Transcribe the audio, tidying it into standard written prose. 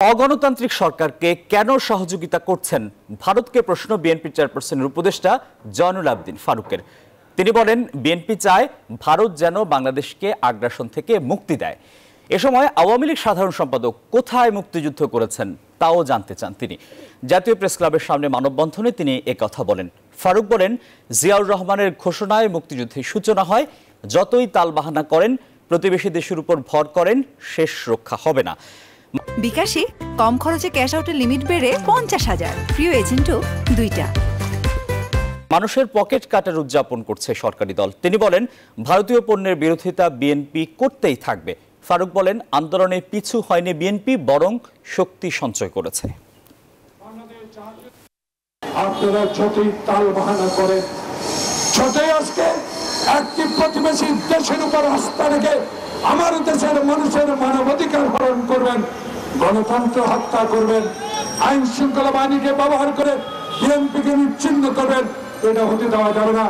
অগণতান্ত্রিক সরকারকে কেন সহযোগিতা করছেন ভারতকে প্রশ্ন বিএনপি চেয়ারপারসনের উপদেষ্টা জয়নুল আবেদিন ফারুকের। তিনি বলেন, বিএনপি চায় ভারত যেন বাংলাদেশকে আগ্রাসন থেকে মুক্তি দেয়। এ সময় আওয়ামী লীগ সাধারণ সম্পাদক কোথায় মুক্তিযুদ্ধ করেছেন তাও জানতে চান তিনি। জাতীয় প্রেস ক্লাবের সামনে মানববন্ধনে তিনি একথা বলেন। ফারুক বলেন, জিয়াউর রহমানের ঘোষণায় মুক্তিযুদ্ধের সূচনা হয়। যতই তালবাহানা করেন, প্রতিবেশী দেশের উপর ভর করেন, শেষ রক্ষা হবে না। বিকাশে কম খরচে ক্যাশ আউটের লিমিট বেড়ে 50,000, প্রিয় এজেন্টও 2টা। মানুষের পকেট কাটার উদযাপন করছে সরকারি দল। তিনি বলেন, ভারতীয় পণ্যের বিরোধিতা বিএনপি করতেই থাকবে। ফারুক বলেন, আন্দোলনে পিছু হয়নি বিএনপি, বরং শক্তি সঞ্চয় করেছে। আপনারা যতই তালবাহানা করেন, যতই আজকে একটি প্রতিবেশী দেশের উপর আস্থা রেখে আমার দেশের মানুষের মানবাধিকার হরণ করবেন, গণতন্ত্র হত্যা করবেন, আইন শৃঙ্খলা বাহিনীকে ব্যবহার করে বিএনপিকে নিশ্চিহ্ন করবেন, এটা হতে দেওয়া যাবে না।